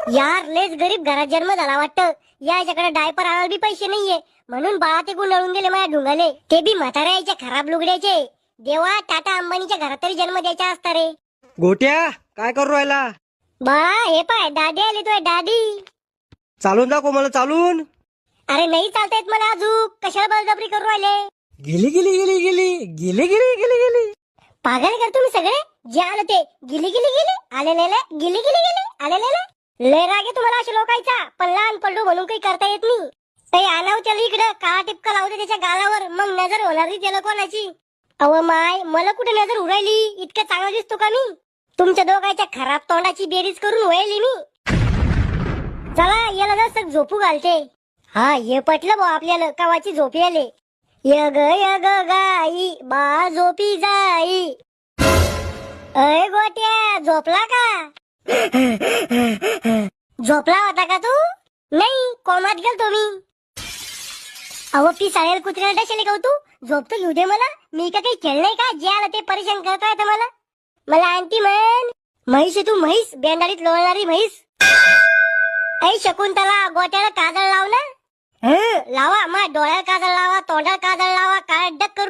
यार लेच गरीब घरात जन्म झाला वाटतं. याच्याकडे डायपर आणायला बी पैसे नाहीये, म्हणून बाळा ते गुंडाळून गेले माझ्या ढुंगाले, ते बी म्हाताऱ्याच्या खराब लुगड्याचे. देवा, टाटा अंबानीच्या घरात तरी जन्म द्यायचा असता रे. गोट्या काय करू राहिला? बाळा हे पाय, दादी आली तुझ्या दादी. चालून दाखव मला चालून. अरे नाही चालता येत मला अजून, कशाला बळजबरी करू राहिले? गेली गेली गेली गेली गेली गेली गेली गेली. पागल कर तुम्ही सगळे. जे आलं ते गिली गिली गेले, आलेले गिली गिली गेले, आलेले. लय राग आहे तुम्हाला अशा लोकांचा, पण लहान पडलो म्हणून काही करता येत नाही. काही आणाव त्याला इकडं, काळा टिपका लावते त्याच्या गालावर, मग नजर होणार नाही त्याला कोणाची. अव माय, मला कुठे नजर उरायली? इतकं चांगला दिसतो का मी? तुमच्या दोघांच्या खराब तोंडाची बेरीज करून वळली मी. चला याला जसं झोपू घालते. हा ये पटलं भाऊ आपल्याला, कवाची झोपी आले. यग यग गाई बा झोपी जाई. अय गोट्या, झोपला का? झोपला होता का तू? नाही, कोमात गेलतो मी. अहो पी साळेल कुत्र्याला डशेले का तू? झोपतो घेऊ दे मला. मी का काही खेळलंय का जे आलं ते परेशान करतोय तर मला? मला आणती म्हण. म्हैस आहे तू, म्हैस, बेंडाळीत लोळणारी म्हैस. ऐ शकुंतला, गोट्याला काजळ लाव ना. लावा, मा डोळ्याला काजळ लावा, तोंडाला काजळ लावा, काळ डक करून